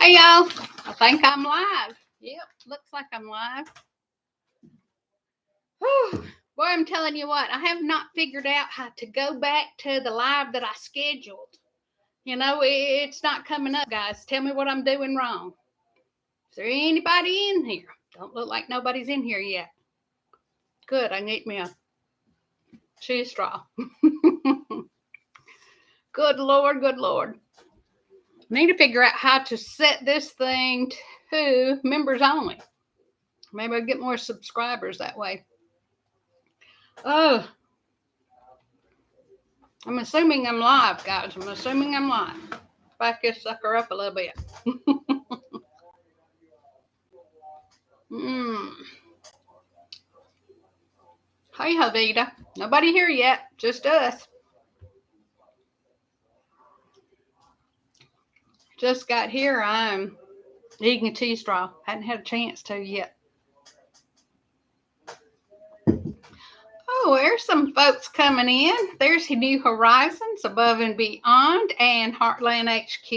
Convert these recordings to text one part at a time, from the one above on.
Hey y'all, I think I'm live. Yep, looks like I'm live. Whew. Boy, I'm telling you what, I have not figured out how to go back to the live that I scheduled. You know, it's not coming up, guys. Tell me what I'm doing wrong. Is there anybody in here? Don't look like nobody's in here yet. Good, I can eat me a cheese straw. Good Lord, good Lord. Need to figure out how to set this thing to members only. Maybe I'll get more subscribers that way. Oh, I'm assuming I'm live, guys. I'm assuming I'm live. Back this sucker up a little bit. Hey, Havita. Nobody here yet. Just us. Just got here. I'm eating a cheese straw. Hadn't had a chance to yet. Oh, there's some folks coming in. There's New Horizons, Above and Beyond, and Heartland HQ.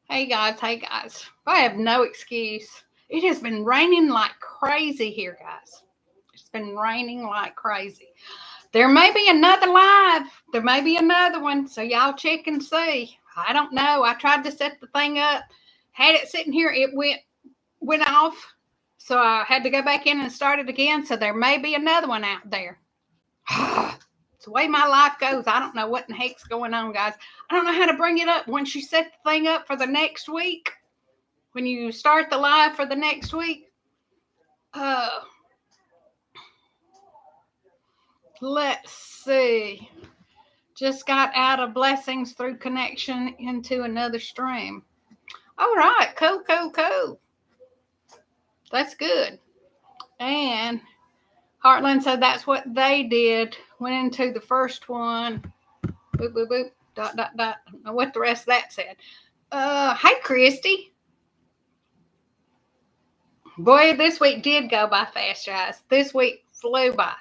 Hey, guys. Hey, guys. I have no excuse. It has been raining like crazy here, guys. It's been raining like crazy. There may be another live. There may be another one. So y'all check and see. I don't know. I tried to set the thing up. Had it sitting here. It went off. So I had to go back in and start it again. So there may be another one out there. It's the way my life goes. I don't know what in the heck's going on, guys. I don't know how to bring it up once you set the thing up for the next week. When you start the live for the next week. Let's see. Just got out of blessings through connection into another stream. All right. Cool. That's good. And Heartland said that's what they did. Went into the first one. Boop, boop, boop. Dot. I don't know what the rest of that said. Hey, Christy. Boy, this week did go by fast, guys. This week flew by.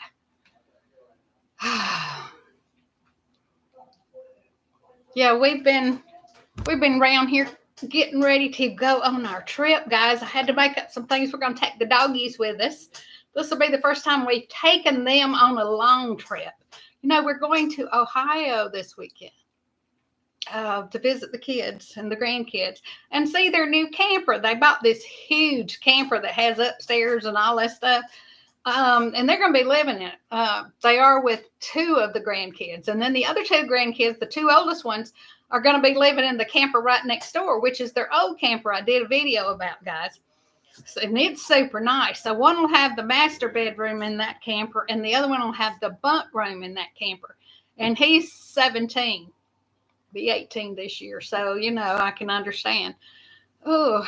Yeah, we've been around here getting ready to go on our trip, guys. I had to make up some things. We're going to take the doggies with us. This will be the first time we've taken them on a long trip. You know, we're going to Ohio this weekend to visit the kids and the grandkids and see their new camper. They bought this huge camper that has upstairs and all that stuff. And they're going to be living in it. They are with two of the grandkids. And then the other two grandkids, the two oldest ones, are going to be living in the camper right next door, which is their old camper I did a video about, guys. So, and it's super nice. So one will have the master bedroom in that camper, and the other one will have the bunk room in that camper. And he's 17, be 18 this year. So, you know, I can understand. Oh,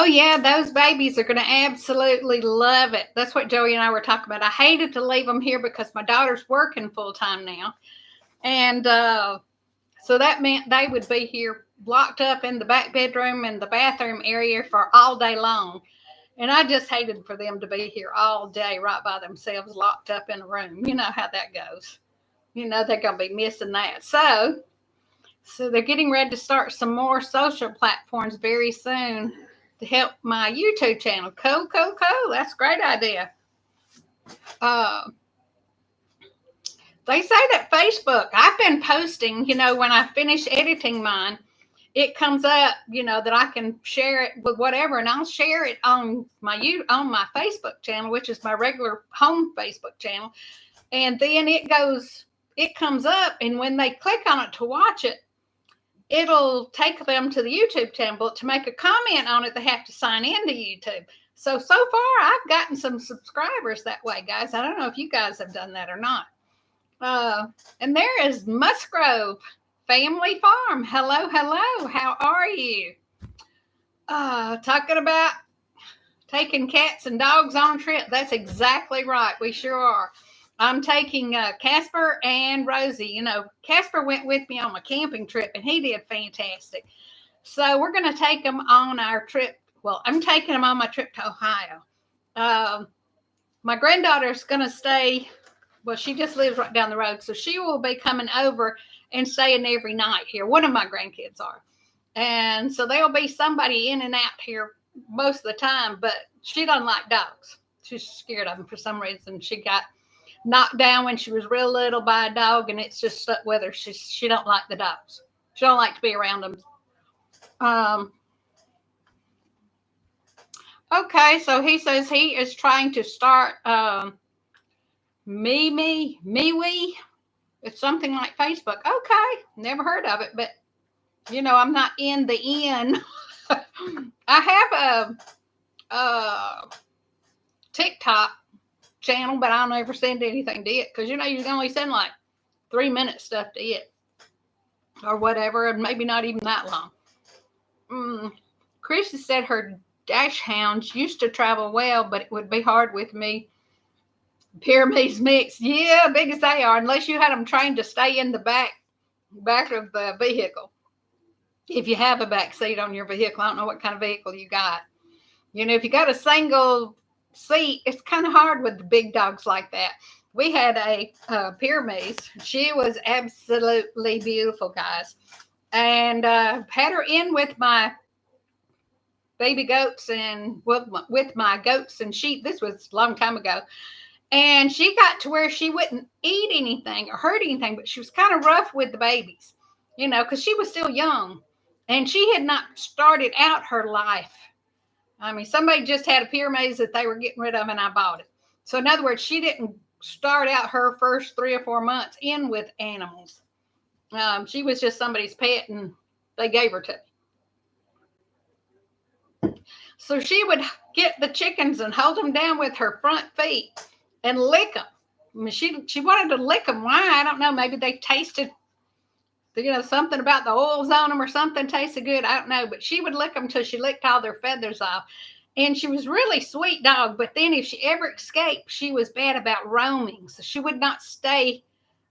yeah, those babies are going to absolutely love it. That's what Joey and I were talking about. I hated to leave them here because my daughter's working full time now. And so that meant they would be here locked up in the back bedroom and the bathroom area for all day long. And I just hated for them to be here all day right by themselves, locked up in a room. You know how that goes. You know, they're going to be missing that. So they're getting ready to start some more social platforms very soon to help my YouTube channel. Cool. That's a great idea. They say that Facebook, I've been posting, you know, when I finish editing mine, it comes up, you know, that I can share it with whatever, and I'll share it on my Facebook channel, which is my regular home Facebook channel. And then it comes up, and when they click on it to watch it, it'll take them to the YouTube channel. But to make a comment on it, they have to sign into YouTube. So far, I've gotten some subscribers that way, guys. I don't know if you guys have done that or not. And there is Musgrove Family Farm. Hello. How are you? Talking about taking cats and dogs on a trip. That's exactly right. We sure are. I'm taking Casper and Rosie. You know, Casper went with me on my camping trip, and he did fantastic. So we're going to take them on our trip. Well, I'm taking them on my trip to Ohio. My granddaughter's going to stay Well, she just lives right down the road. So she will be coming over and staying every night here. One of my grandkids are. And so there'll be somebody in and out here most of the time, but she doesn't like dogs. She's scared of them for some reason. She got knocked down when she was real little by a dog, and it's just stuck with her. She don't like the dogs. She don't like to be around them. Um, okay, so he says he is trying to start MeWe. It's something like Facebook. Okay, never heard of it, but I'm not in the in. I have a TikTok channel, but I don't ever send anything to it because you can only send like 3-minute stuff to it or whatever, and maybe not even that long. Chrissy said her dash hounds used to travel well, but it would be hard with me. Pyrenees mixed, yeah, big as they are, unless you had them trained to stay in the back of the vehicle. If you have a back seat on your vehicle, I don't know what kind of vehicle you got. If you got a single seat, it's kind of hard with the big dogs like that. We had a Pyrenees. She was absolutely beautiful, guys, and had her in with my baby goats and with my goats and sheep. This was a long time ago. And she got to where she wouldn't eat anything or hurt anything, but she was kind of rough with the babies, because she was still young and she had not started out her life. I mean, somebody just had a Pyrenees that they were getting rid of and I bought it. So in other words, she didn't start out her first 3 or 4 months in with animals. She was just somebody's pet and they gave her to me. So she would get the chickens and hold them down with her front feet and lick them. I mean, she wanted to lick them. Why? I don't know. Maybe they tasted, something about the oils on them or something tasted good. I don't know. But she would lick them till she licked all their feathers off. And she was really sweet dog. But then if she ever escaped, she was bad about roaming. So she would not stay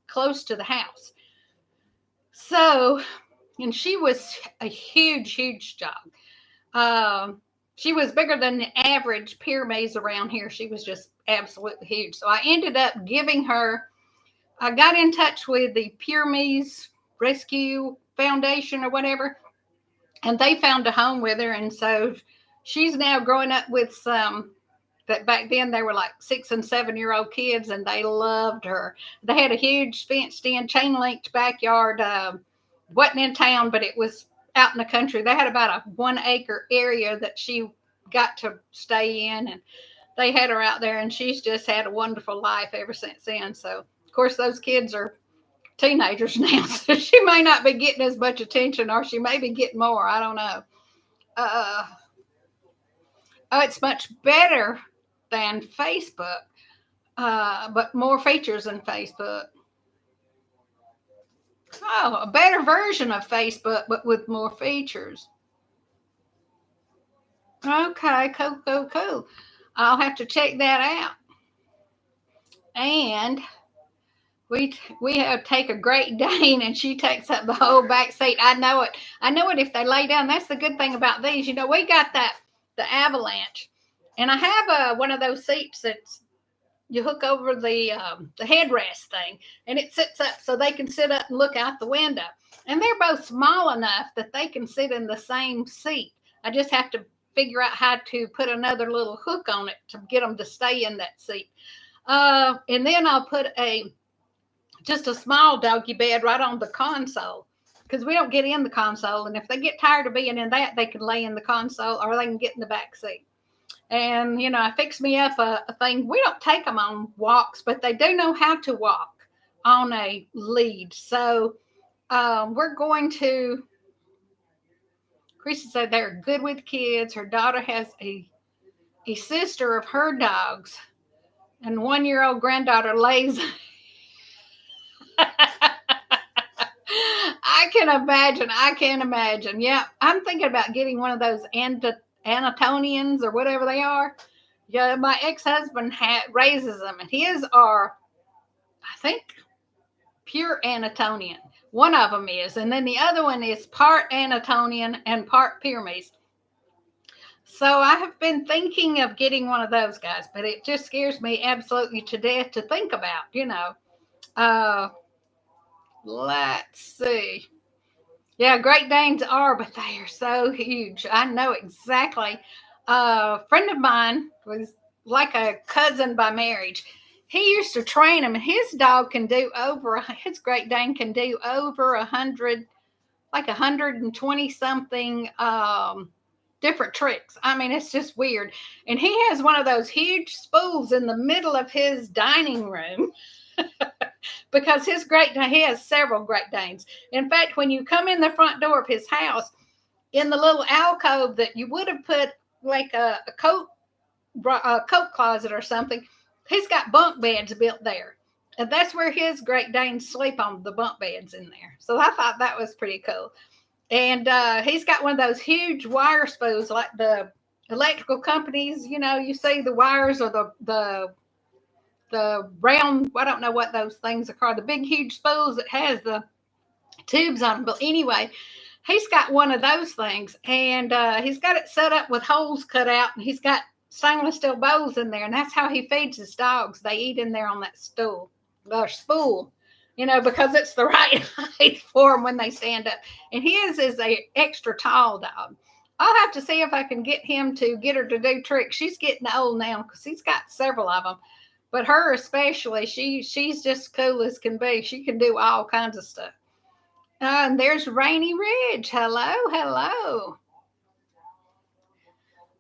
close to the house. So, and she was a huge, huge dog. She was bigger than the average Pyrenees around here. She was just absolutely huge. So I ended up giving her, I got in touch with the Pyrenees Rescue Foundation or whatever, and they found a home with her. And so she's now growing up with some that back then they were like 6 and 7-year-old kids, and they loved her. They had a huge fenced in, chain linked backyard. Wasn't in town, but it was out in the country. They had about a 1-acre area that she got to stay in, and they had her out there, and she's just had a wonderful life ever since then. So of course those kids are teenagers now, so she may not be getting as much attention, or she may be getting more. I don't know. It's much better than Facebook, but more features than Facebook. Oh, a better version of Facebook, but with more features. Okay, cool. I'll have to check that out. And we have take a Great Dane, and she takes up the whole back seat. I know it. If they lay down. That's the good thing about these. We got the Avalanche, and I have one of those seats that's you hook over the headrest thing, and it sits up so they can sit up and look out the window. And they're both small enough that they can sit in the same seat. I just have to figure out how to put another little hook on it to get them to stay in that seat. And then I'll put just a small doggy bed right on the console, because we don't get in the console. And if they get tired of being in that, they can lay in the console or they can get in the back seat. And, I fixed me up a thing. We don't take them on walks, but they do know how to walk on a lead. So we're going to, Chrissy said they're good with kids. Her daughter has a sister of her dogs, and 1-year-old granddaughter lays. I can imagine. Yeah, I'm thinking about getting one of those Anatonians or whatever they are. Yeah, my ex-husband raises them, and his are, I think, pure Anatonian. One of them is, and then the other one is part Anatonian and part Pyrenees. So I have been thinking of getting one of those guys, but it just scares me absolutely to death to think about, Uh, let's see. Yeah, Great Danes are, but they are so huge. I know exactly. A friend of mine was like a cousin by marriage. He used to train them, and his dog can do over, his Great Dane can do over 100, like 120 something different tricks. I mean, it's just weird. And he has one of those huge spools in the middle of his dining room because he has several Great Danes. In fact, when you come in the front door of his house, in the little alcove that you would have put like a coat closet or something, he's got bunk beds built there. And that's where his Great Danes sleep, on the bunk beds in there. So I thought that was pretty cool. And he's got one of those huge wire spools, like the electrical companies. You see the wires, or the round. I don't know what those things are called. The big, huge spools that has the tubes on them. But anyway, he's got one of those things, and he's got it set up with holes cut out, and he's got stainless steel bowls in there, and that's how he feeds his dogs. They eat in there on that spool, because it's the right height for them when they stand up. And his is a extra tall dog. I'll have to see if I can get him to get her to do tricks. She's getting old now because he's got several of them, but her especially, she's just cool as can be. She can do all kinds of stuff. And there's Rainy Ridge. Hello, hello.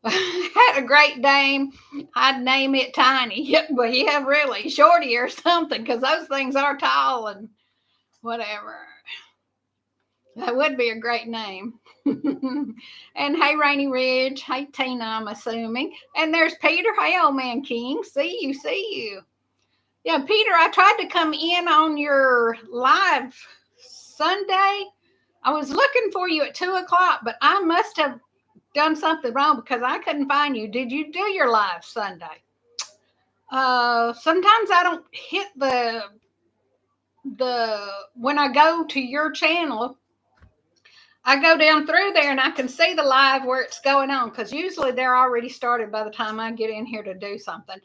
Had a Great Dane. I'd name it Tiny. But yeah, really, Shorty or something, because those things are tall and whatever. That would be a great name. And hey, Rainy Ridge. Hey, Tina, I'm assuming. And there's Peter. Hey, old man King. See you, see you. Yeah, Peter, I tried to come in on your live Sunday. I was looking for you at 2 o'clock, but I must have done something wrong because I couldn't find you. Did you do your live Sunday? Sometimes I don't hit the when I go to your channel, I go down through there and I can see the live where it's going on, because usually they're already started by the time I get in here to do something.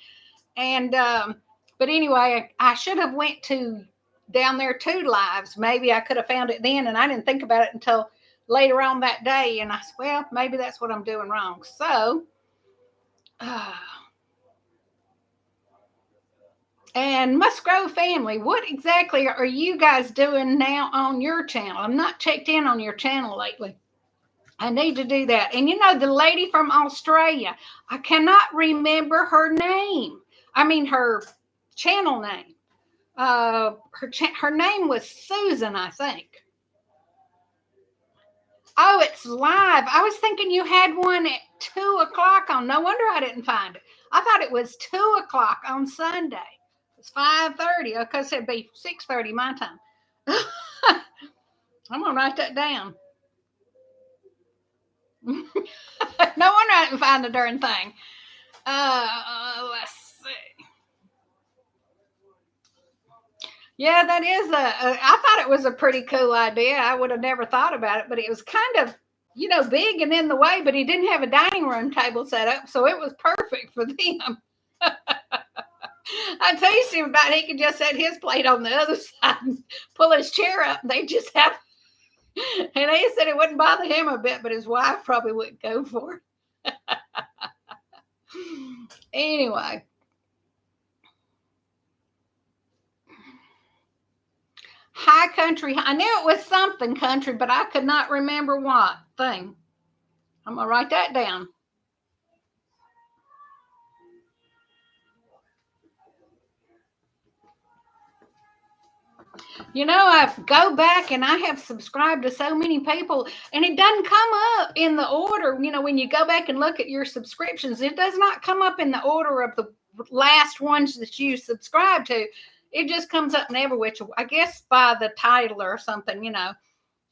And but anyway, I should have went to down there 2 lives. Maybe I could have found it then, and I didn't think about it until later on that day. And I said, well, maybe that's what I'm doing wrong. So, and Musgrove family, what exactly are you guys doing now on your channel? I'm not checked in on your channel lately. I need to do that. And the lady from Australia, I cannot remember her name. I mean, her channel name. Her name was Susan, I think. Oh, it's live. I was thinking you had one at 2 o'clock on. No wonder I didn't find it. I thought it was 2 o'clock on Sunday. It's 5:30. Okay, so it'd be 6:30 my time. I'm gonna write that down. No wonder I didn't find the darn thing. Let's see. Yeah, that is I thought it was a pretty cool idea. I would have never thought about it, but it was kind of, big and in the way, but he didn't have a dining room table set up, so it was perfect for them. I teased him about he could just set his plate on the other side and pull his chair up, and they just have, and he said it wouldn't bother him a bit, but his wife probably wouldn't go for it. Anyway. High country. I knew it was something country, but I could not remember what thing. I'm going to write that down. I go back and I have subscribed to so many people, and it doesn't come up in the order. When you go back and look at your subscriptions, it does not come up in the order of the last ones that you subscribe to. It just comes up in every which, I guess, by the title or something,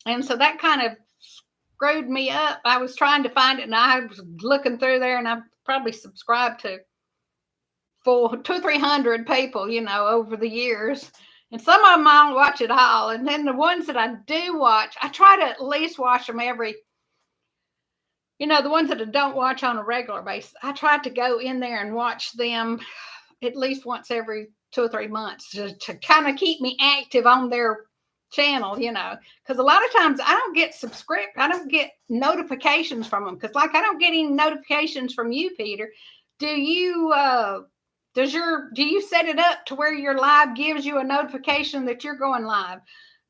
And so that kind of screwed me up. I was trying to find it, and I was looking through there, and I probably subscribed to 200-300 people, over the years. And some of them I don't watch at all. And then the ones that I do watch, I try to at least watch them every, the ones that I don't watch on a regular basis, I try to go in there and watch them at least once every 2 or 3 months to kind of keep me active on their channel, because a lot of times I don't get notifications from them, because like I don't get any notifications from you, Peter. Do you do you set it up to where your live gives you a notification that you're going live?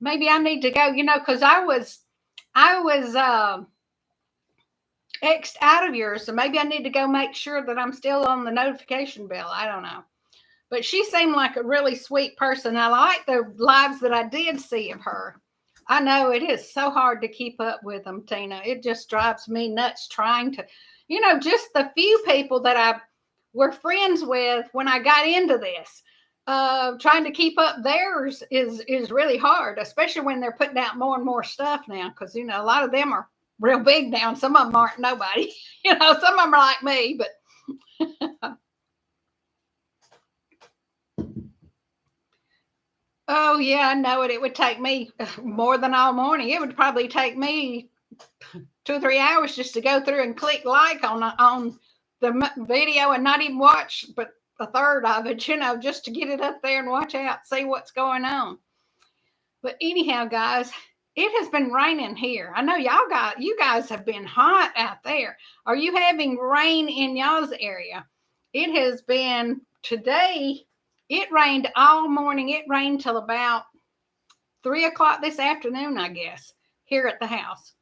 Maybe I need to go, because I was X'd out of yours, so maybe I need to go make sure that I'm still on the notification bell. I don't know. But she seemed like a really sweet person. I like the lives that I did see of her. I know it is so hard to keep up with them, Tina. It just drives me nuts trying to, just the few people that I were friends with when I got into this. Trying to keep up theirs is really hard, especially when they're putting out more and more stuff now, because a lot of them are real big now, and some of them aren't nobody. Some of them are like me, but oh yeah, I know it. It would take me more than all morning. It would probably take me 2 or 3 hours just to go through and click like on the video and not even watch but a third of it, just to get it up there and watch out, see what's going on. But anyhow, guys, it has been raining here. I know you guys have been hot out there. Are you having rain in y'all's area? It has been today. It rained all morning. It rained till about 3 o'clock this afternoon, I guess, here at the house.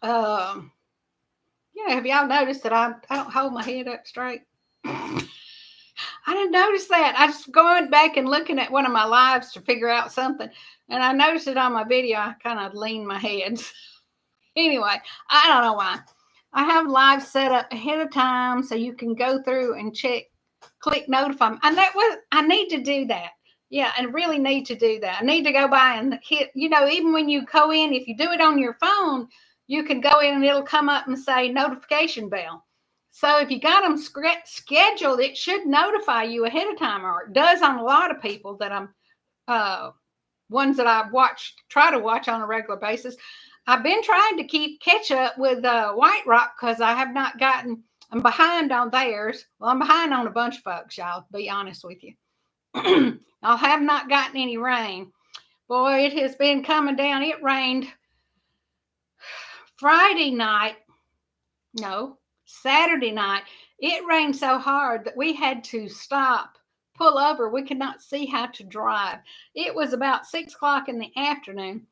Have y'all noticed that I don't hold my head up straight? I didn't notice that. I just going back and looking at one of my lives to figure out something, and I noticed it on my video. I kind of leaned my head. Anyway, I don't know why. I have live set up ahead of time so you can go through and click notify me. And I need to do that. Yeah, I really need to do that. I need to go by and hit, even when you go in, if you do it on your phone, you can go in and it'll come up and say notification bell. So if you got them scheduled, it should notify you ahead of time, or it does on a lot of people that I'm, ones that I try to watch on a regular basis. I've been trying to catch up with White Rock because I have not gotten, I'm behind on theirs. Well, I'm behind on a bunch of folks, y'all, to be honest with you. I have not gotten any rain. Boy, it has been coming down. It rained Saturday night. It rained so hard that we had to stop, pull over. We could not see how to drive. It was about 6 o'clock in the afternoon.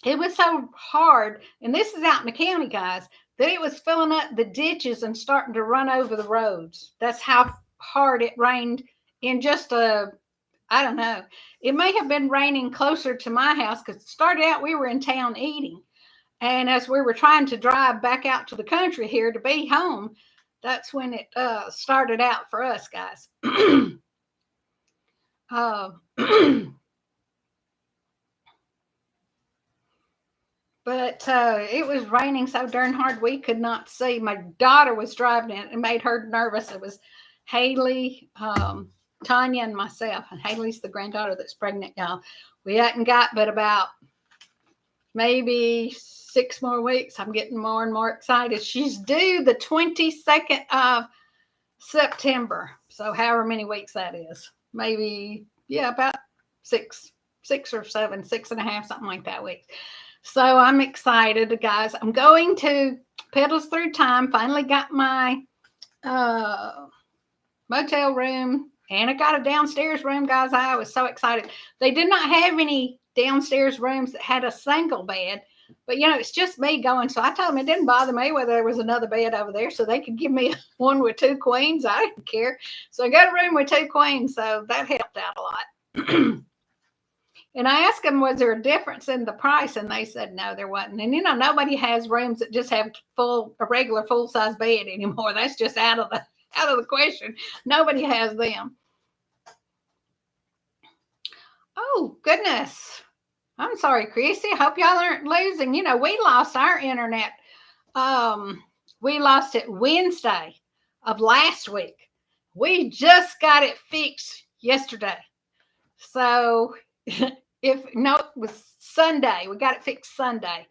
It was so hard, and this is out in the county, guys, that it was filling up the ditches and starting to run over the roads. That's how hard it rained in just I don't know. It may have been raining closer to my house because it started out, we were in town eating. And as we were trying to drive back out to the country here to be home, that's when it started out for us, guys. But it was raining so darn hard we could not see. My daughter was driving it and made her nervous. It was Haley, Tanya, and myself. And Haley's the granddaughter that's pregnant, y'all. We hadn't got but about maybe 6 more weeks. I'm getting more and more excited. She's due the 22nd of September. So however many weeks that is. Maybe, about 6 or 7, 6.5, something like that weeks. So I'm excited, guys. I'm going to Pedals Through Time. Finally got my motel room, and I got a downstairs room, guys. I was so excited. They did not have any downstairs rooms that had a single bed, but it's just me going. So I told them it didn't bother me whether there was another bed over there, so they could give me one with 2 queens. I didn't care. So I got a room with 2 queens, so that helped out a lot. And I asked them, was there a difference in the price? And they said, no, there wasn't. And, nobody has rooms that just have a regular full-size bed anymore. That's just out of the question. Nobody has them. Oh, goodness. I'm sorry, Chrissy. I hope y'all aren't losing. We lost our internet. We lost it Wednesday of last week. We just got it fixed yesterday. So... it was Sunday. We got it fixed Sunday.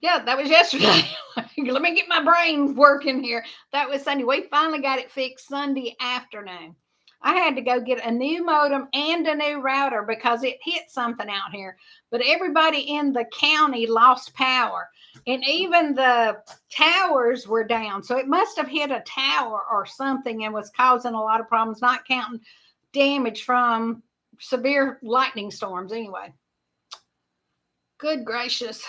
Yeah, that was yesterday. Let me get my brain working here. That was Sunday. We finally got it fixed Sunday afternoon. I had to go get a new modem and a new router because it hit something out here. But everybody in the county lost power, and even the towers were down. So it must have hit a tower or something and was causing a lot of problems, not counting damage from severe lightning storms anyway. Good gracious.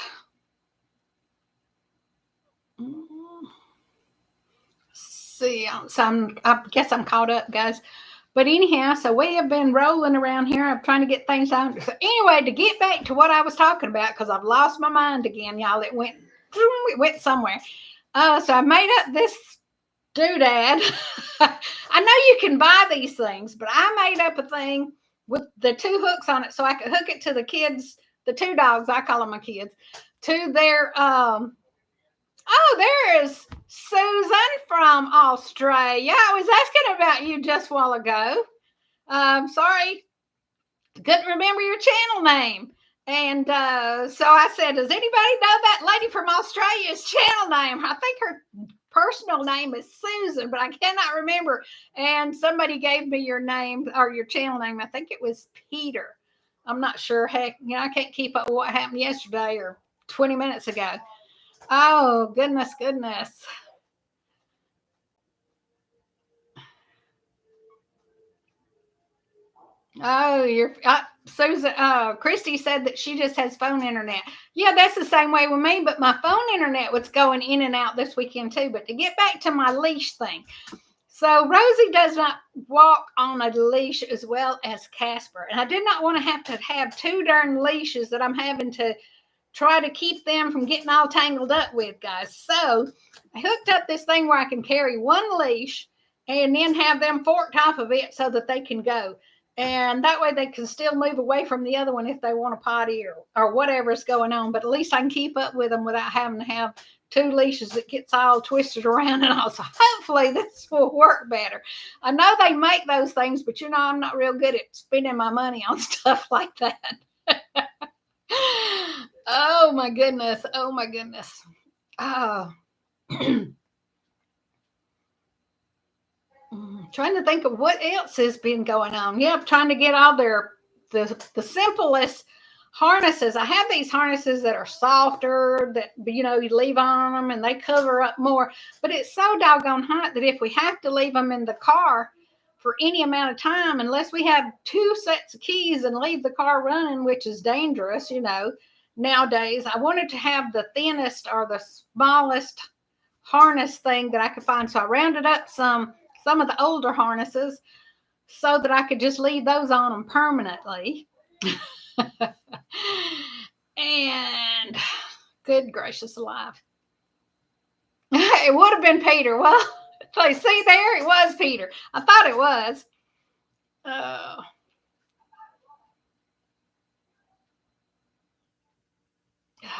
See, I guess I'm caught up, guys. But anyhow, so we have been rolling around here. I'm trying to get things done. So anyway, to get back to what I was talking about, because I've lost my mind again, y'all. It went somewhere. So I made up this doodad. I know you can buy these things, but I made up a thing with the two hooks on it so I could hook it to the kids, the two dogs, I call them my kids, to their oh, there is Susan from Australia. I was asking about you just a while ago. Sorry, couldn't remember your channel name. And so I said, does anybody know that lady from Australia's channel name? I think her personal name is Susan, but I cannot remember. And somebody gave me your name or your channel name. I think it was Peter. I'm not sure. Heck, I can't keep up with what happened yesterday or 20 minutes ago. Oh, goodness, goodness. Oh, Susan. Christy said that she just has phone internet. Yeah, that's the same way with me. But my phone internet was going in and out this weekend too. But to get back to my leash thing, so Rosie does not walk on a leash as well as Casper, and I did not want to have two darn leashes that I'm having to try to keep them from getting all tangled up with, guys. So I hooked up this thing where I can carry one leash and then have them forked off of it so that they can go. And that way they can still move away from the other one if they want a potty or whatever's going on. But at least I can keep up with them without having to have two leashes that gets all twisted around and all. So hopefully this will work better. I know they make those things, but I'm not real good at spending my money on stuff like that. Oh my goodness. Oh my goodness. Oh. Trying to think of what else has been going on. Yeah, I'm trying to get all the simplest harnesses. I have these harnesses that are softer that you leave on them and they cover up more. But it's so doggone hot that if we have to leave them in the car for any amount of time, unless we have two sets of keys and leave the car running, which is dangerous, nowadays, I wanted to have the thinnest or the smallest harness thing that I could find. So I rounded up some of the older harnesses so that I could just leave those on them permanently. And good gracious alive. It would have been Peter. Well, see there, it was Peter. I thought it was.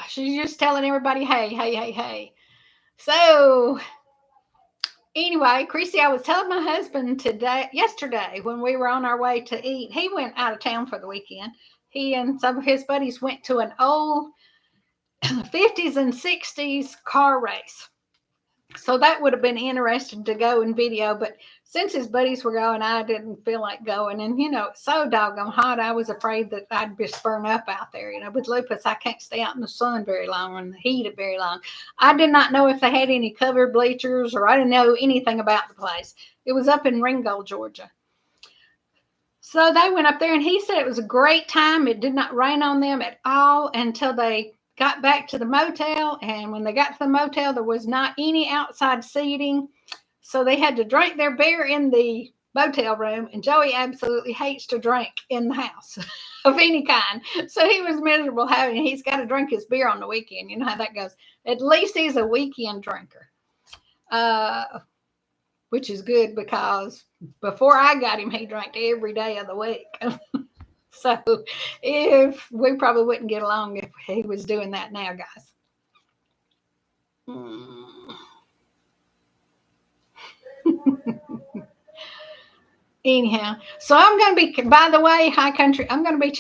She's just telling everybody, hey, hey, hey, hey. So anyway, Chrissy, I was telling my husband yesterday when we were on our way to eat, he went out of town for the weekend. He and some of his buddies went to an old 50s and 60s car race. So that would have been interesting to go in video, but since his buddies were going, I didn't feel like going. And, it's so doggone hot, I was afraid that I'd just burn up out there. With lupus, I can't stay out in the sun very long or in the heat very long. I did not know if they had any covered bleachers or I didn't know anything about the place. It was up in Ringgold, Georgia. So they went up there and he said it was a great time. It did not rain on them at all until they got back to the motel, and when they got to the motel, there was not any outside seating, so they had to drink their beer in the motel room, and Joey absolutely hates to drink in the house of any kind, so he was miserable he's got to drink his beer on the weekend. You know how that goes. At least he's a weekend drinker, which is good because before I got him, he drank every day of the week. So if we probably wouldn't get along if he was doing that now, guys. Anyhow, so I'm going to be, by the way, High Country, I'm going to be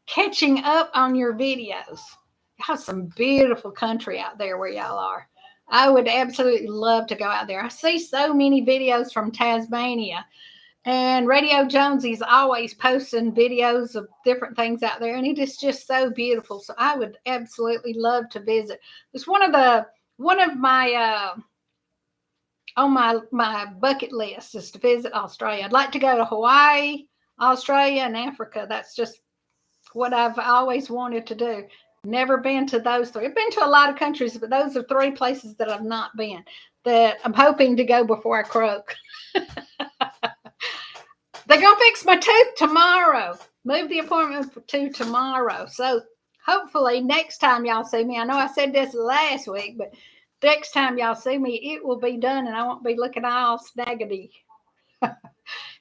catching up on your videos. y'all some beautiful country out there where y'all are. I would absolutely love to go out there. I see so many videos from Tasmania, and Radio Jonesy's always posting videos of different things out there, and it is just so beautiful. So I would absolutely love to visit. It's one of my on my bucket list is to visit Australia. I'd like to go to Hawaii, Australia, and Africa. That's just what I've always wanted to do. Never been to those three. I've been to a lot of countries, but those are three places that I've not been, that I'm hoping to go before I croak. They're going to fix my tooth tomorrow. Move the appointment to tomorrow. So hopefully next time y'all see me, I know I said this last week, but next time y'all see me, it will be done and I won't be looking all snaggity.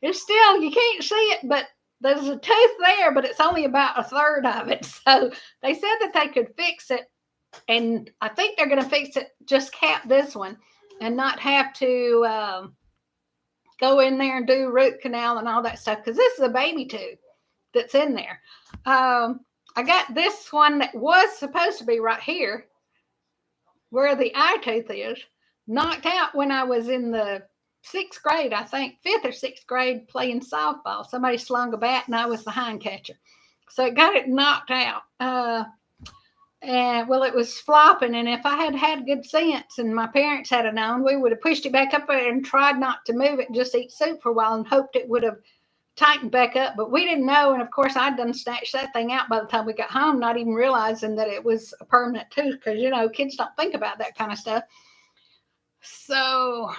It's still, you can't see it, but there's a tooth there, but it's only about a third of it. So they said that they could fix it, and I think they're going to fix it, just cap this one and not have to go in there and do root canal and all that stuff, because this is a baby tooth that's in there. I got this one that was supposed to be right here where the eye tooth is, knocked out when I was in the 6th grade, I think, 5th or 6th grade, playing softball. Somebody slung a bat and I was the hind catcher. So it got it knocked out. And well, it was flopping. And if I had had good sense and my parents had known, we would have pushed it back up there and tried not to move it and just eat soup for a while and hoped it would have tightened back up. But we didn't know. And of course, I'd done snatched that thing out by the time we got home, not even realizing that it was a permanent tooth, because, you know, kids don't think about that kind of stuff. So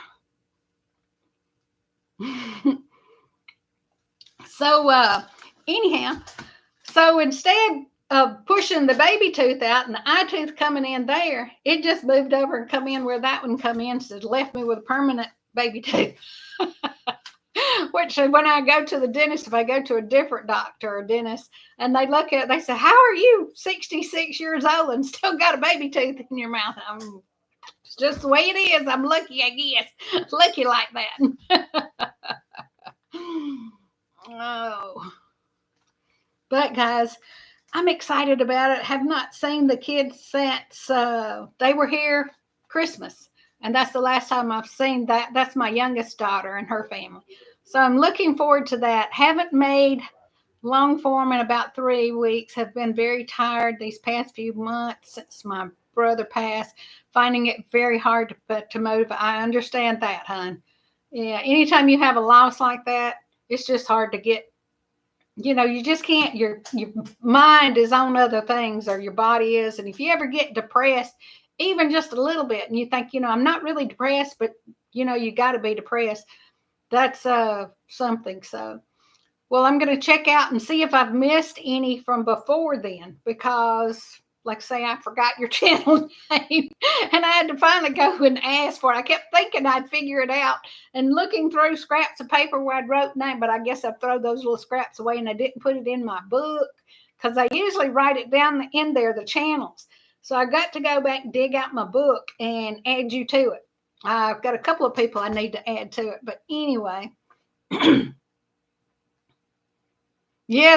anyhow, so instead of pushing the baby tooth out and the eye tooth coming in there, it just moved over and come in where that one come in, so it left me with a permanent baby tooth. Which when I go to the dentist, if I go to a different doctor or dentist and they look at it, they say, how are you 66 years old and still got a baby tooth in your mouth? It's just the way it is. I'm lucky, I guess. Lucky like that. Oh. But guys, I'm excited about it. Have not seen the kids since they were here Christmas. And that's the last time I've seen that. That's my youngest daughter and her family. So I'm looking forward to that. Haven't made long form in about 3 weeks. Have been very tired these past few months since my brother passed. Finding it very hard to motivate. I understand that, hon. Yeah, anytime you have a loss like that, it's just hard to get. You know, you just can't. Your mind is on other things, or your body is. And if you ever get depressed, even just a little bit, and you think, you know, I'm not really depressed, but you know, you got to be depressed. That's something. So, well, I'm going to check out and see if I've missed any from before then, because, like I say, I forgot your channel name, and I had to finally go and ask for it. I kept thinking I'd figure it out and looking through scraps of paper where I'd wrote name, but I guess I throw those little scraps away, and I didn't put it in my book, because I usually write it down in there, the channels. So I got to go back and dig out my book and add you to it. I've got a couple of people I need to add to it. But anyway, yeah,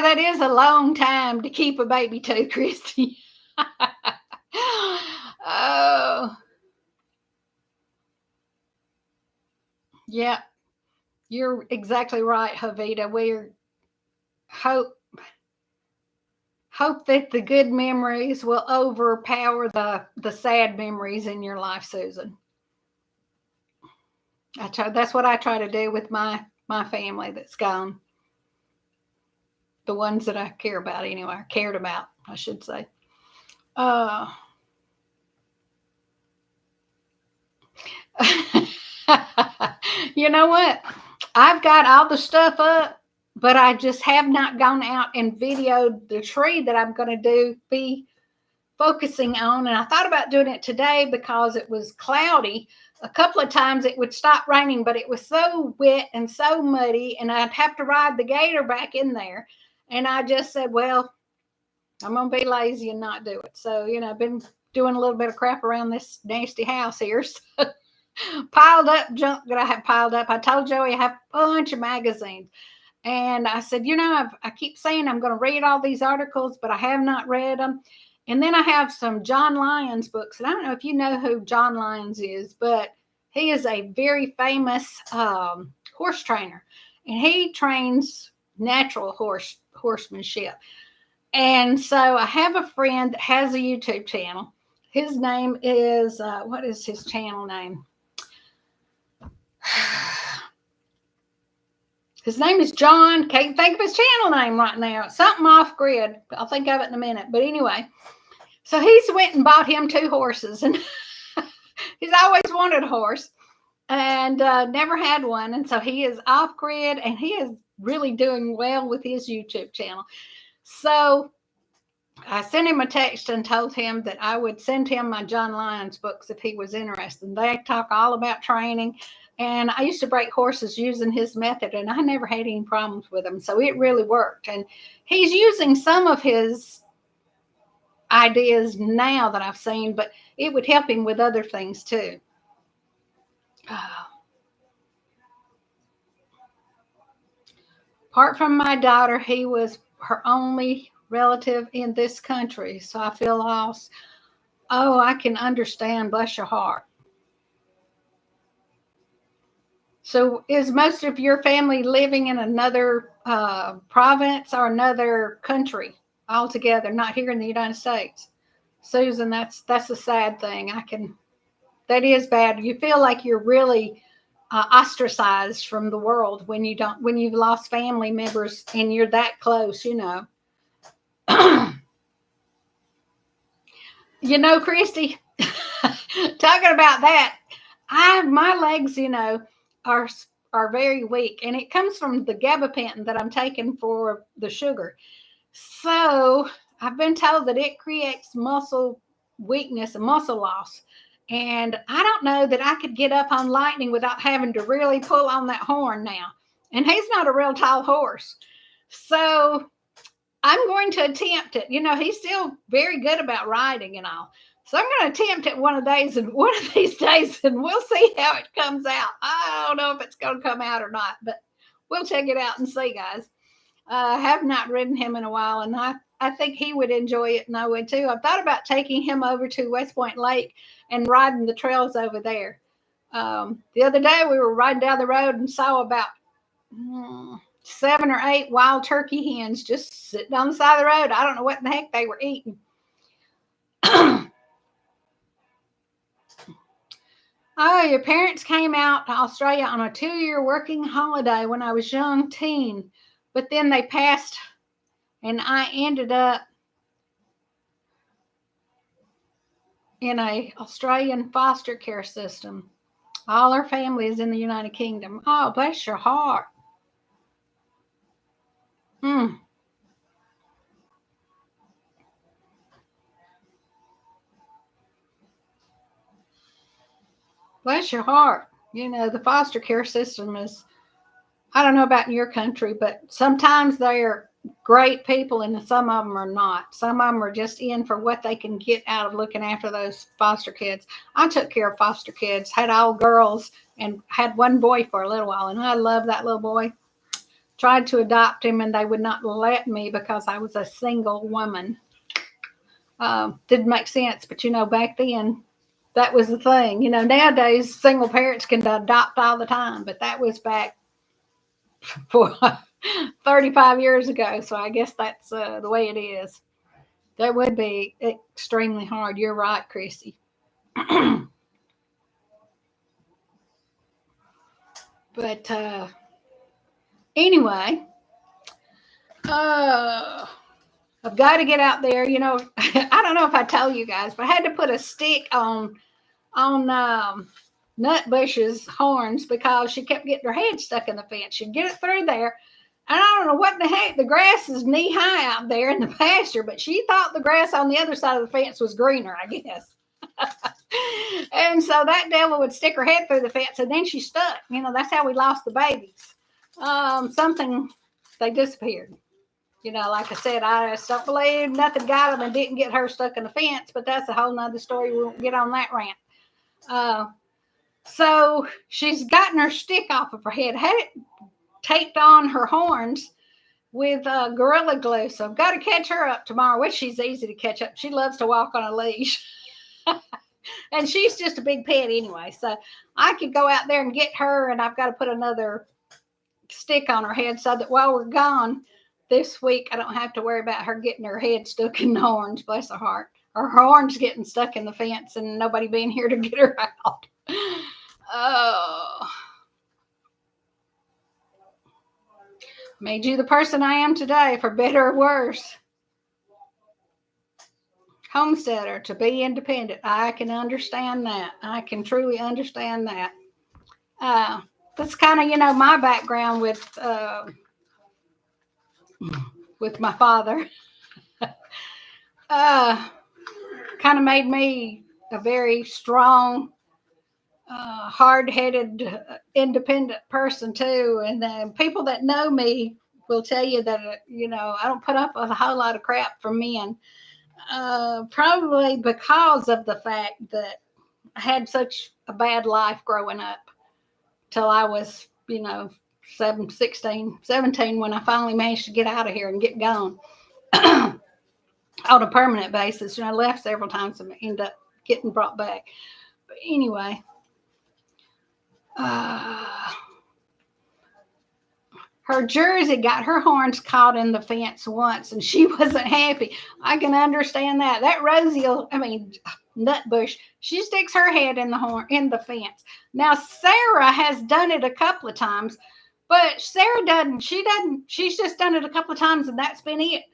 that is a long time to keep a baby tooth, Christy. Oh, yeah, you're exactly right, Javita. We're hope that the good memories will overpower the sad memories in your life, Susan. That's what I try to do with my family that's gone. The ones that I care about anyway, cared about, I should say. You know what? I've got all the stuff up, but I just have not gone out and videoed the tree that I'm going to be focusing on. And I thought about doing it today because it was cloudy. A couple of times it would stop raining, but it was so wet and so muddy, and I'd have to ride the gator back in there. And I just said, well, I'm going to be lazy and not do it. So, you know, I've been doing a little bit of crap around this nasty house here. So piled up junk that I have piled up. I told Joey I have a bunch of magazines. And I said, you know, I keep saying I'm going to read all these articles, but I have not read them. And then I have some John Lyons books. And I don't know if you know who John Lyons is, but he is a very famous horse trainer. And he trains natural horsemanship. And so I have a friend that has a YouTube channel. His name is, what is his channel name? His name is John. Can't think of his channel name right now. Something off grid. I'll think of it in a minute. But anyway, so he's went and bought him 2 horses. And he's always wanted a horse and never had one. And so he is off grid and he is really doing well with his YouTube channel. So I sent him a text and told him that I would send him my John Lyons books if he was interested. And they talk all about training. And I used to break horses using his method, and I never had any problems with him. So it really worked. And he's using some of his ideas now that I've seen, but it would help him with other things too. Apart from my daughter, he was her only relative in this country, so I feel lost. Oh, I can understand. Bless your heart. So is most of your family living in another province or another country altogether, not here in the United States? Susan, that's a sad thing. That is bad. You feel like you're really ostracized from the world when you've lost family members and you're that close, you know. You know, Christy, talking about that, my legs, you know, are very weak, and it comes from the gabapentin that I'm taking for the sugar. So I've been told that it creates muscle weakness and muscle loss. And I don't know that I could get up on Lightning without having to really pull on that horn now. And he's not a real tall horse. So I'm going to attempt it. You know, he's still very good about riding and all. So I'm going to attempt it one of these and we'll see how it comes out. I don't know if it's going to come out or not, but we'll check it out and see, guys. I have not ridden him in a while, and I think he would enjoy it, and I would too. I've thought about taking him over to West Point Lake and riding the trails over there. The other day we were riding down the road and saw about 7 or 8 wild turkey hens just sitting on the side of the road. I don't know what in the heck they were eating. Oh, your parents came out to Australia on a 2-year working holiday when I was young teen, but then they passed and I ended up in a Australian foster care system. All our family is in the United Kingdom. Oh, bless your heart. Bless your heart. You know, the foster care system is, I don't know about in your country, but sometimes they're great people and some of them are not. Some of them are just in for what they can get out of looking after those foster kids. I took care of foster kids, had all girls, and had one boy for a little while, and I loved that little boy. Tried to adopt him, and they would not let me because I was a single woman. Didn't make sense, but you know, back then, that was the thing. You know, nowadays, single parents can adopt all the time, but that was back for 35 years ago. So I guess that's the way it is. That would be extremely hard. You're right, Chrissy. But anyway, I've got to get out there. You know, I don't know if I told you guys, but I had to put a stick on Nutbush's horns because she kept getting her head stuck in the fence. She'd get it through there. And I don't know what the heck, the grass is knee high out there in the pasture, but she thought the grass on the other side of the fence was greener, I guess. And so that devil would stick her head through the fence, and then she stuck. You know, that's how we lost the babies. They disappeared. You know, like I said, I just don't believe nothing got them and didn't get her stuck in the fence, but that's a whole nother story. We won't get on that rant. So she's gotten her stick off of her head, had it taped on her horns with Gorilla Glue. So I've got to catch her up tomorrow, which she's easy to catch up. She loves to walk on a leash. And she's just a big pet anyway. So I could go out there and get her, and I've got to put another stick on her head so that while we're gone this week, I don't have to worry about her getting her head stuck in the horns. Bless her heart. Her horns getting stuck in the fence and nobody being here to get her out. Oh. Made you the person I am today, for better or worse. Homesteader, to be independent. I can understand that. I can truly understand that. That's kind of, my background with my father. Kind of made me a very strong, hard-headed, independent person too. And people that know me will tell you that I don't put up with a whole lot of crap from men. Probably because of the fact that I had such a bad life growing up till I was, 16, 17 when I finally managed to get out of here and get gone on a permanent basis. I left several times and ended up getting brought back. But anyway, her Jersey got her horns caught in the fence once, and she wasn't happy. I can understand that. That Rosie, Nutbush, she sticks her head in the fence. Now Sarah has done it a couple of times, but Sarah doesn't. She's just done it a couple of times, and that's been it.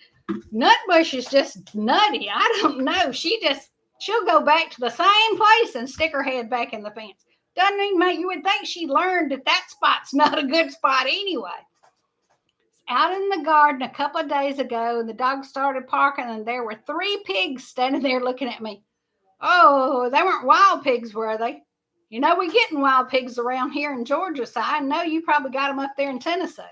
Nutbush is just nutty. I don't know. She'll go back to the same place and stick her head back in the fence. Doesn't even make you would think she learned that spot's not a good spot anyway. Out in the garden a couple of days ago, and the dog started barking, and there were 3 pigs standing there looking at me. Oh, they weren't wild pigs, were they? We're getting wild pigs around here in Georgia, so I know you probably got them up there in Tennessee.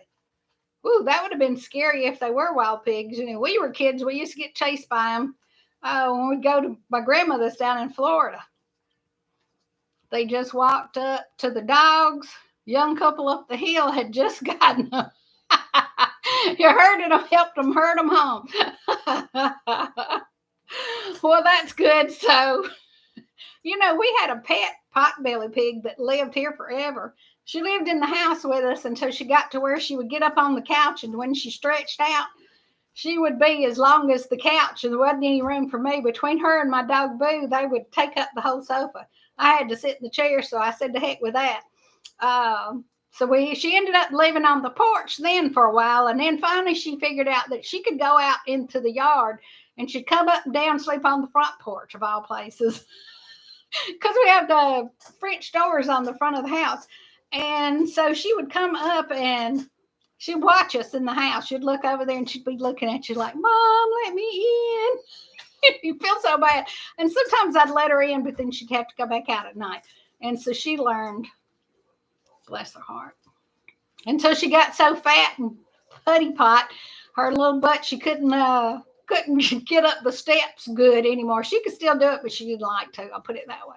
Ooh, that would have been scary if they were wild pigs. We were kids. We used to get chased by them when we'd go to my grandmother's down in Florida. They just walked up to the dogs. Young couple up the hill had just gotten them. You herded them, helped them herd them home. Well, that's good. So, we had a pet potbelly pig that lived here forever. She lived in the house with us until she got to where she would get up on the couch, and when she stretched out, she would be as long as the couch, and there wasn't any room for me. Between her and my dog Boo, they would take up the whole sofa. I had to sit in the chair, so I said, to heck with that. She ended up living on the porch then for a while, and then finally she figured out that she could go out into the yard, and she'd come up and down, sleep on the front porch of all places, because we have the French doors on the front of the house. And so she would come up and she'd watch us in the house. She'd look over there and she'd be looking at you like, Mom, let me in. You feel so bad. And sometimes I'd let her in, but then she'd have to go back out at night. And so she learned, bless her heart, until she got so fat and putty pot, her little butt, she couldn't get up the steps good anymore. She could still do it, but she didn't like to. I'll put it that way.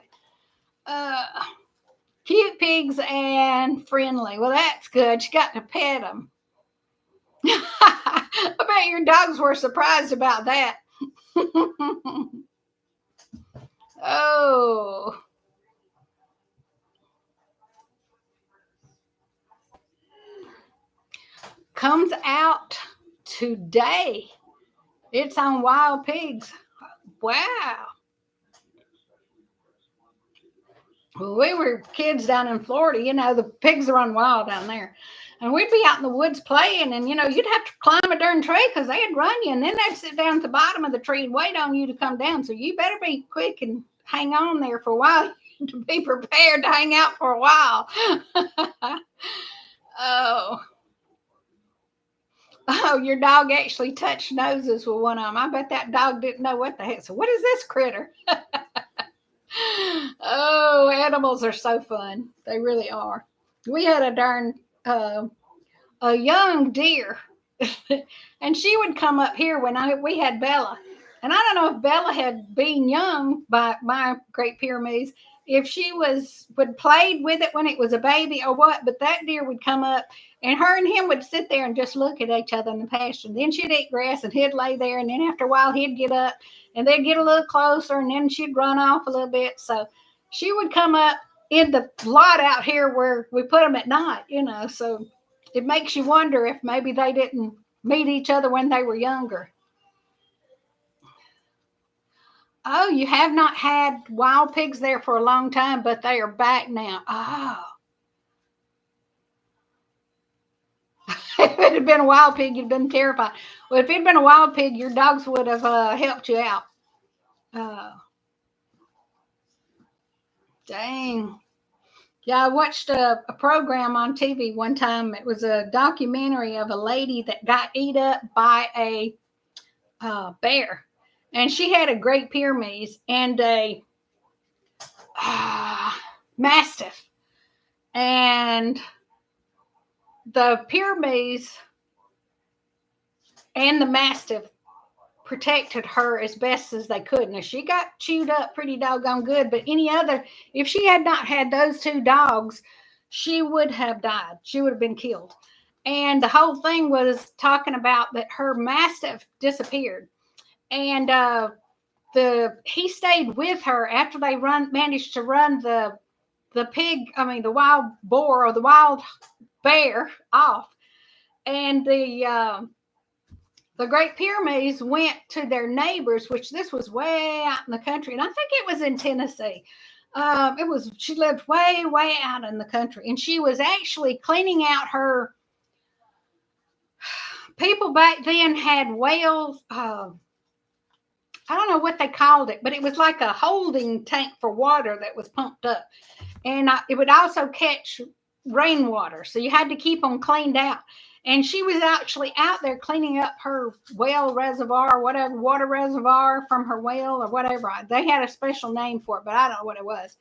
Cute pigs and friendly. Well, that's good. She got to pet them. I bet your dogs were surprised about that. Oh. Comes out today. It's on Wild Pigs. Wow. Well, we were kids down in Florida, the pigs are run wild down there. And we'd be out in the woods playing, and, you'd have to climb a darn tree because they'd run you, and then they'd sit down at the bottom of the tree and wait on you to come down. So you better be quick and hang on there for a while to be prepared to hang out for a while. Oh, your dog actually touched noses with one of them. I bet that dog didn't know what the heck. So what is this critter? Oh, animals are so fun. They really are. We had a young deer, and she would come up here when we had Bella. And I don't know if Bella had been young by my Great Pyrenees. if she would played with it when it was a baby or what, but that deer would come up and her and him would sit there and just look at each other in the pasture. And then she'd eat grass and he'd lay there, and then after a while he'd get up and they'd get a little closer, and then she'd run off a little bit. So she would come up in the lot out here where we put them at night, so it makes you wonder if maybe they didn't meet each other when they were younger. Oh, you have not had wild pigs there for a long time, but they are back now. Oh. If it had been a wild pig, you'd been terrified. Well, if it had been a wild pig, your dogs would have helped you out. Dang. Yeah, I watched a program on TV one time. It was a documentary of a lady that got eat up by a bear. And she had a Great Pyrenees and a Mastiff. And the Pyrenees and the Mastiff protected her as best as they could. Now, she got chewed up pretty doggone good, but if she had not had those two dogs, she would have died. She would have been killed. And the whole thing was talking about that her Mastiff disappeared. And he stayed with her after they managed to run the wild boar or the wild bear off. And the Great Pyrenees went to their neighbors, which this was way out in the country, and I think it was in Tennessee. She lived way, way out in the country, and she was actually cleaning out her. People back then had whales. I don't know what they called it, but it was like a holding tank for water that was pumped up, and it would also catch rainwater, so you had to keep them cleaned out. And she was actually out there cleaning up her well reservoir, whatever, water reservoir from her well or whatever. They had a special name for it, but I don't know what it was.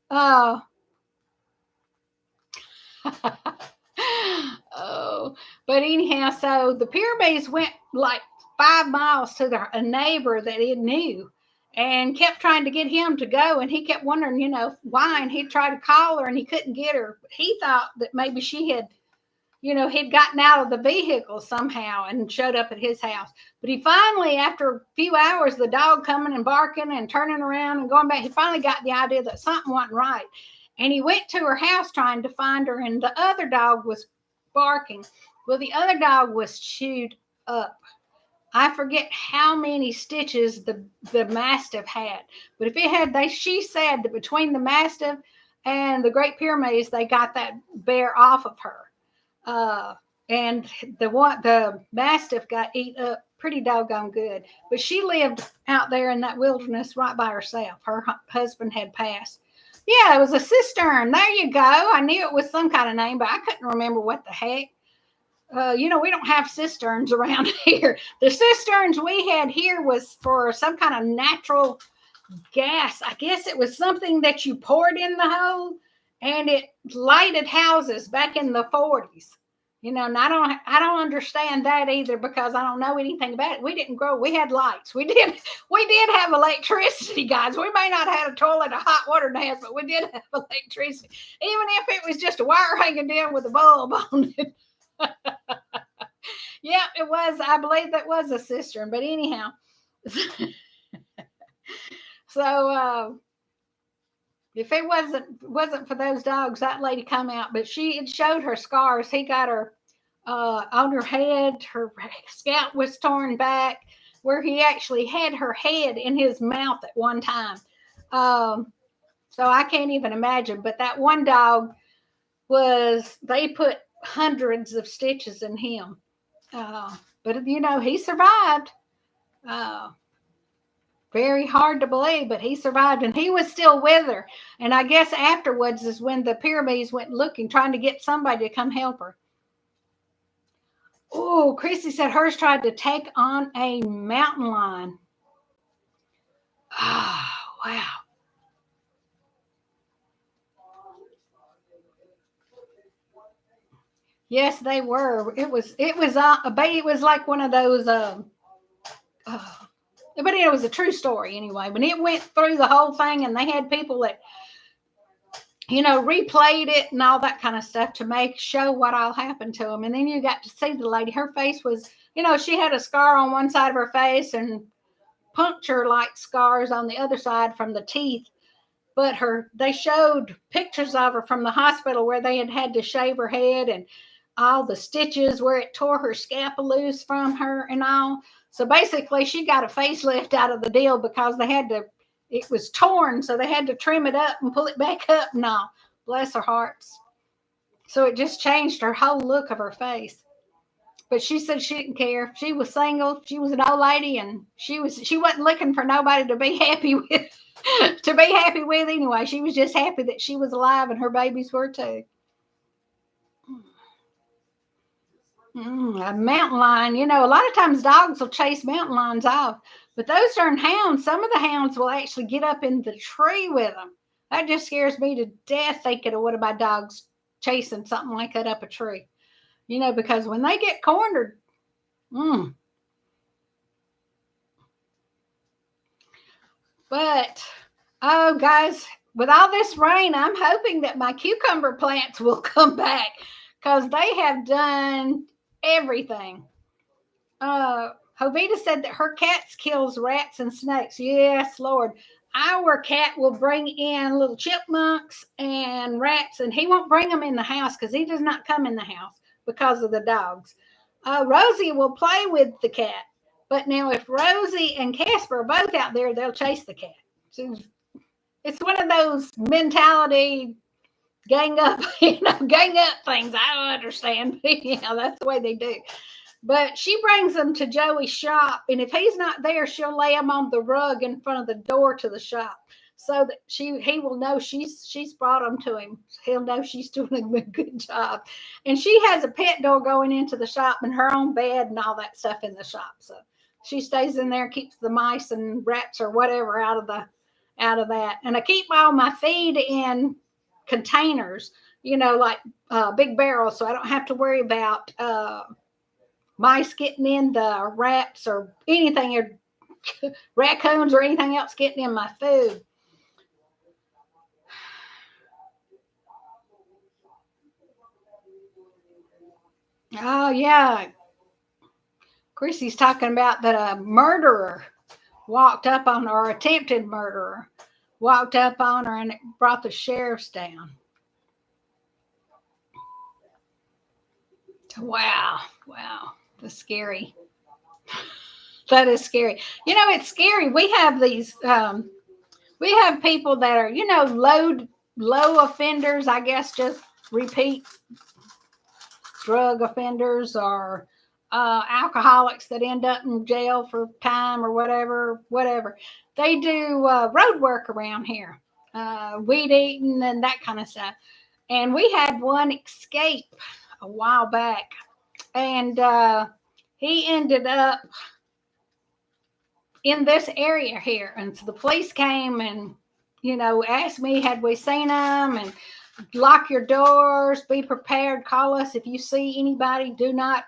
Oh, but anyhow, so the Pyrenees went like 5 miles to a neighbor that he knew and kept trying to get him to go. And he kept wondering, why. And he'd try to call her and he couldn't get her. He thought that maybe she had he'd gotten out of the vehicle somehow and showed up at his house. But he finally, after a few hours, the dog coming and barking and turning around and going back, he finally got the idea that something wasn't right. And he went to her house trying to find her, and the other dog was barking. Well, the other dog was chewed up. I forget how many stitches the Mastiff had. But if it had, she said that between the Mastiff and the Great Pyrenees, they got that bear off of her. And the Mastiff got eat up pretty doggone good, but she lived out there in that wilderness right by herself. Her husband had passed. Yeah, it was a cistern. There you go. I knew it was some kind of name, but I couldn't remember what the heck. We don't have cisterns around here. The cisterns we had here was for some kind of natural gas. I guess it was something that you poured in the hole, and it lighted houses back in the 40s. And I don't understand that either because I don't know anything about it. We didn't grow. We had lights. We did have electricity, guys. We may not have had a toilet or hot water dance, but we did have electricity, even if it was just a wire hanging down with a bulb on it. Yeah, it was. I believe that was a cistern. But anyhow, so if it wasn't for those dogs, that lady come out. But it showed her scars. He got her on her head. Her scalp was torn back, where he actually had her head in his mouth at one time. So I can't even imagine. But that one dog they put hundreds of stitches in him. But he survived. Very hard to believe, but he survived, and he was still with her. And I guess afterwards is when the Pyrenees went looking, trying to get somebody to come help her. Oh, Chrissy said hers tried to take on a mountain lion. Oh, wow. Yes, they were. It was like one of those. But it was a true story anyway. When it went through the whole thing, and they had people that replayed it and all that kind of stuff to show what all happened to him. And then you got to see the lady. Her face was, she had a scar on one side of her face and puncture like scars on the other side from the teeth. But they showed pictures of her from the hospital where they had to shave her head and all the stitches where it tore her scalp loose from her and all. So basically, she got a facelift out of the deal because it was torn, so they had to trim it up and pull it back up and all. Bless her hearts. So it just changed her whole look of her face. But she said she didn't care. She was single. She was an old lady, and she wasn't looking for nobody to be happy with. To be happy with anyway. She was just happy that she was alive and her babies were too. A mountain lion, a lot of times dogs will chase mountain lions off, but those darn hounds, some of the hounds will actually get up in the tree with them. That just scares me to death thinking of one of my dogs chasing something like that up a tree. Because when they get cornered, But, oh, guys, with all this rain, I'm hoping that my cucumber plants will come back because they have done everything. Jovita said that her cat kills rats and snakes. Yes, Lord. Our cat will bring in little chipmunks and rats, and he won't bring them in the house because he does not come in the house because of the dogs. Rosie will play with the cat, but now if Rosie and Casper are both out there, they'll chase the cat. So it's one of those mentality gang up things. I don't understand. That's the way they do. But she brings them to Joey's shop, and if he's not there, she'll lay them on the rug in front of the door to the shop, so that he will know she's brought them to him. He'll know she's doing a good job. And she has a pet door going into the shop and her own bed and all that stuff in the shop. So she stays in there, keeps the mice and rats or whatever out of that. And I keep all my feed in containers, like big barrels, so I don't have to worry about mice getting in the rats or anything, or raccoons or anything else getting in my food. Oh, yeah. Chrissy's talking about that a murderer walked up on her, or attempted murderer walked up on her, and it brought the sheriffs down. Wow. That's scary. That is scary. It's scary. We have these, we have people that are, low offenders, I guess, just repeat drug offenders or alcoholics that end up in jail for time or whatever. They do road work around here, weed eating and that kind of stuff. And we had one escape a while back, and he ended up in this area here. And so the police came and, asked me, had we seen him, and lock your doors, be prepared, call us if you see anybody. Do not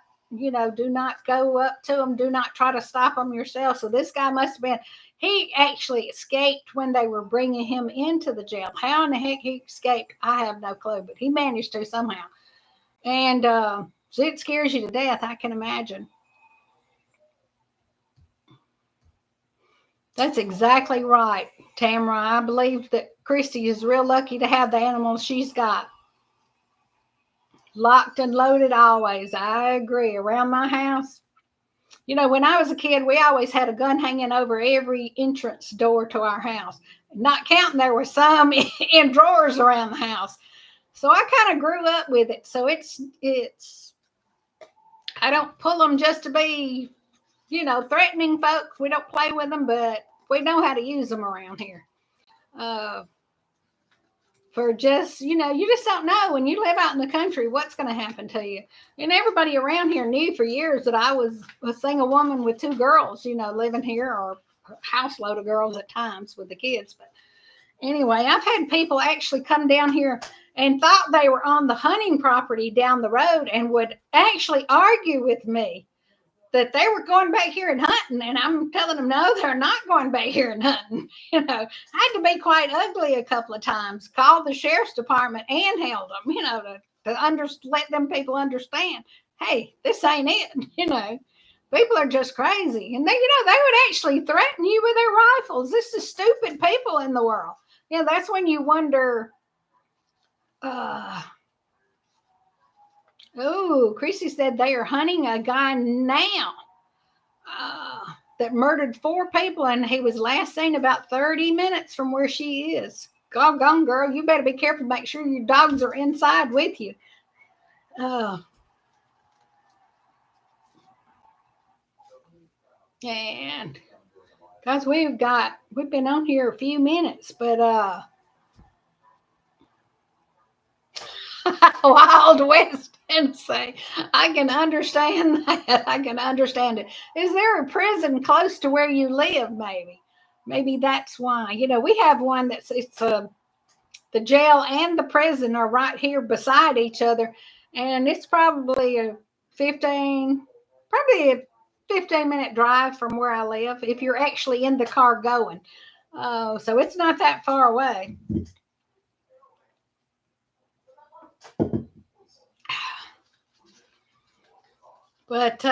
go up to them. Do not try to stop them yourself. So this guy must have been, he actually escaped when they were bringing him into the jail. How in the heck he escaped, I have no clue, but he managed to somehow. And so it scares you to death, I can imagine. That's exactly right, Tamara. I believe that Christy is real lucky to have the animals she's got. Locked and loaded always. I agree. Around my house, when I was a kid, we always had a gun hanging over every entrance door to our house. Not counting, there were some in drawers around the house. So I kind of grew up with it. So it's, I don't pull them just to be, threatening folks. We don't play with them, but we know how to use them around here. For just, you just don't know when you live out in the country what's going to happen to you. And everybody around here knew for years that I was a single woman with 2 girls, living here, or a house load of girls at times with the kids. But anyway, I've had people actually come down here and thought they were on the hunting property down the road and would actually argue with me that they were going back here and hunting, and I'm telling them no, they're not going back here and hunting. I had to be quite ugly a couple of times, called the sheriff's department and held them, let them people understand, hey, this ain't it. People are just crazy, and they would actually threaten you with their rifles. This is stupid people in the world. That's when you wonder. Chrissy said they are hunting a guy now that murdered 4 people, and he was last seen about 30 minutes from where she is. Doggone, girl, you better be careful. Make sure your dogs are inside with you. And guys, we've been on here a few minutes, but Wild West Tennessee. I can understand that. I can understand it. Is there a prison close to where you live? Maybe that's why. We have one the jail and the prison are right here beside each other, and it's probably a 15-minute drive from where I live if you're actually in the car going. So it's not that far away. But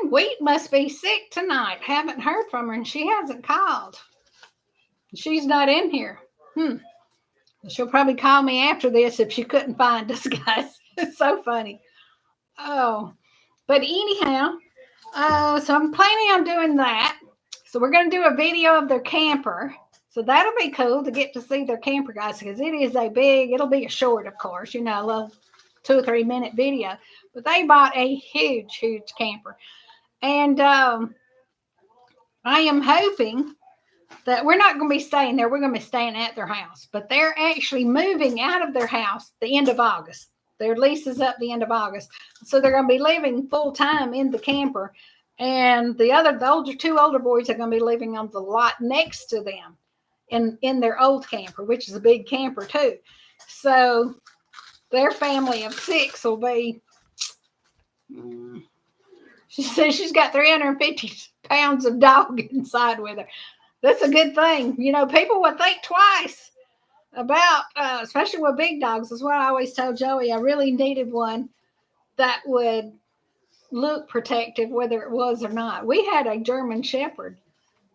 Wheat must be sick tonight. Haven't heard from her, and she hasn't called. She's not in here. She'll probably call me after this if she couldn't find us, guys. It's so funny. But anyhow, so I'm planning on doing that. So we're going to do a video of their camper. So that'll be cool to get to see their camper, guys, because it'll be a short, of course, a little 2 or 3 minute video. But they bought a huge, huge camper. And I am hoping that we're not going to be staying there. We're going to be staying at their house. But they're actually moving out of their house the end of August. Their lease is up the end of August. So they're going to be living full time in the camper. And the 2 older boys are going to be living on the lot next to them in their old camper, which is a big camper too. So their family of 6 will be, she says she's got 350 pounds of dog inside with her. That's a good thing. People would think twice about, especially with big dogs. That's what I always told Joey. I really needed one that would look protective, whether it was or not. We had a German Shepherd.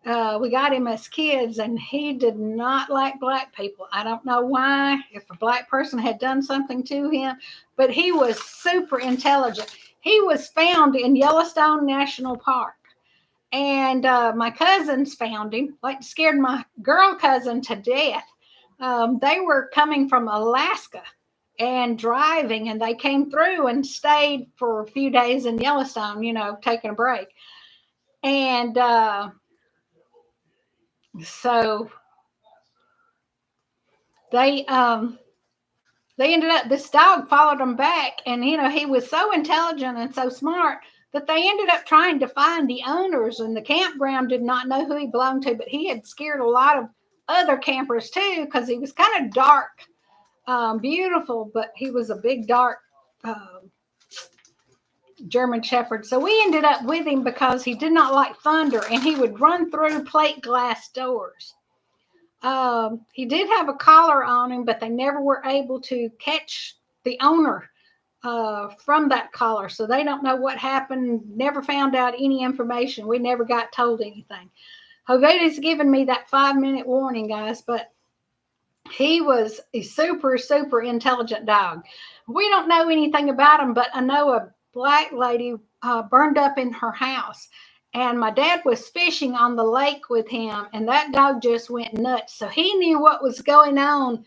We got him as kids, and he did not like black people. I don't know why, if a black person had done something to him, but he was super intelligent. He was found in Yellowstone National Park. And my cousins found him, scared my girl cousin to death. They were coming from Alaska and driving, and they came through and stayed for a few days in Yellowstone, taking a break. And so they ended up, this dog followed them back, and he was so intelligent and so smart that they ended up trying to find the owners, and the campground did not know who he belonged to, but he had scared a lot of other campers too, because he was kind of dark, beautiful, but he was a big dark German Shepherd. So we ended up with him because he did not like thunder, and he would run through plate glass doors. He did have a collar on him, but they never were able to catch the owner from that collar. So they don't know what happened, never found out any information. We never got told anything. Joveda's given me that 5-minute warning, guys, but he was a super, super intelligent dog. We don't know anything about him, but I know a black lady burned up in her house. And my dad was fishing on the lake with him, and that dog just went nuts. So he knew what was going on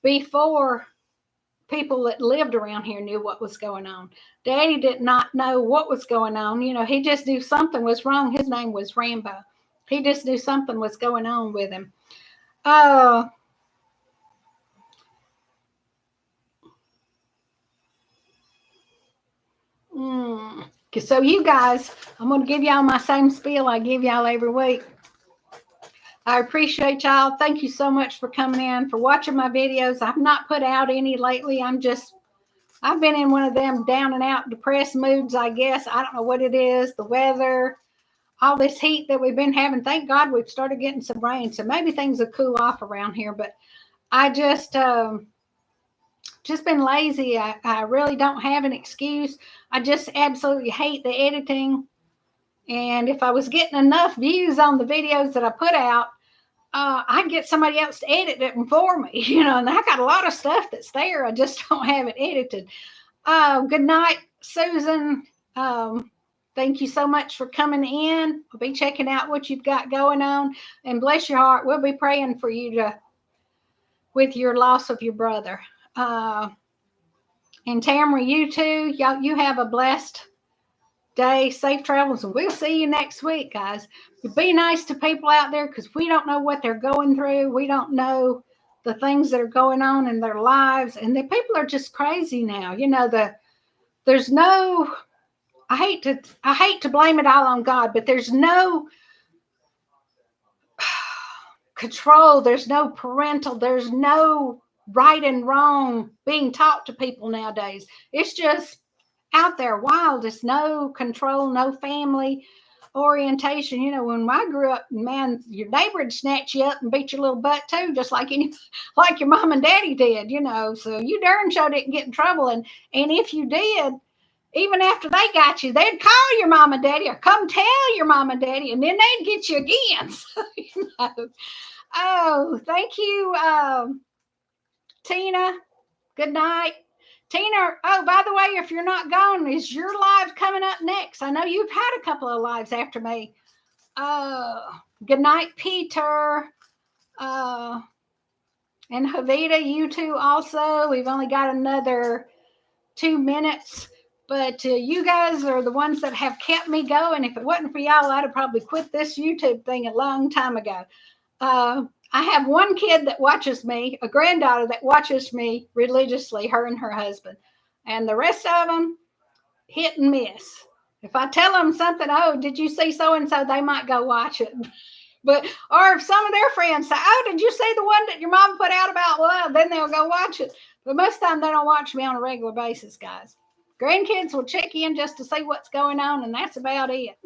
before people that lived around here knew what was going on. Daddy did not know what was going on. He just knew something was wrong. His name was Rambo. He just knew something was going on with him. So you guys, I'm going to give y'all my same spiel I give y'all every week. I appreciate y'all. Thank you so much for coming in, for watching my videos. I've not put out any lately. I'm just I've been in one of them down and out depressed moods, I guess. I don't know what it is, the weather, all this heat that we've been having. Thank God we've started getting some rain, so maybe things will cool off around here. But I just been lazy. I really don't have an excuse. I just absolutely hate the editing. And if I was getting enough views on the videos that I put out, I'd get somebody else to edit it for me, and I got a lot of stuff that's there. I just don't have it edited. Good night, Susan. Thank you so much for coming in. We'll be checking out what you've got going on. And bless your heart, we'll be praying for you with your loss of your brother. And Tamara, you too. Y'all, you have a blessed day, safe travels, and we'll see you next week, guys. Be nice to people out there because we don't know what they're going through. We don't know the things that are going on in their lives, and the people are just crazy now. There's no. I hate to blame it all on God, but there's no control. There's no parental. There's no right and wrong being taught to people nowadays. It's just out there wild. There's no control, no family orientation. When I grew up, man, your neighbor would snatch you up and beat your little butt too, just like like your mom and daddy did. So you darn sure didn't get in trouble. And if you did, even after they got you, they'd call your mom and daddy or come tell your mom and daddy, and then they'd get you again. So, Oh, thank you, Tina. Good night. Tina, oh, by the way, if you're not gone, is your live coming up next? I know you've had a couple of lives after me. Good night, Peter. And Javita, you two also. We've only got another 2 minutes, but you guys are the ones that have kept me going. If it wasn't for y'all, I'd have probably quit this YouTube thing a long time ago. I have one kid that watches me, a granddaughter that watches me religiously, her and her husband. And the rest of them, hit and miss. If I tell them something, oh, did you see so-and-so, they might go watch it. Or if some of their friends say, oh, did you see the one that your mom put out about love? Then they'll go watch it. But most of the time, they don't watch me on a regular basis, guys. Grandkids will check in just to see what's going on, and that's about it.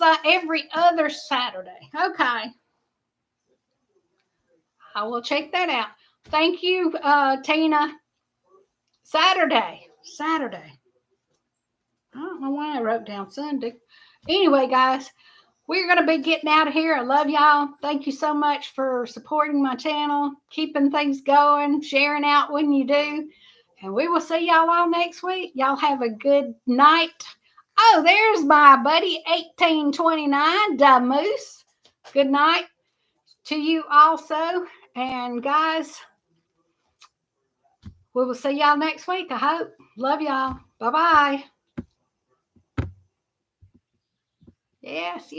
On every other Saturday. Okay. I will check that out. Thank you, Tina. Saturday. I don't know why I wrote down Sunday. Anyway, guys, we're going to be getting out of here. I love y'all. Thank you so much for supporting my channel, keeping things going, sharing out when you do. And we will see y'all all next week. Y'all have a good night. Oh, there's my buddy 1829, Da Moose. Good night to you also. And guys, we will see y'all next week, I hope. Love y'all. Bye-bye. Yes.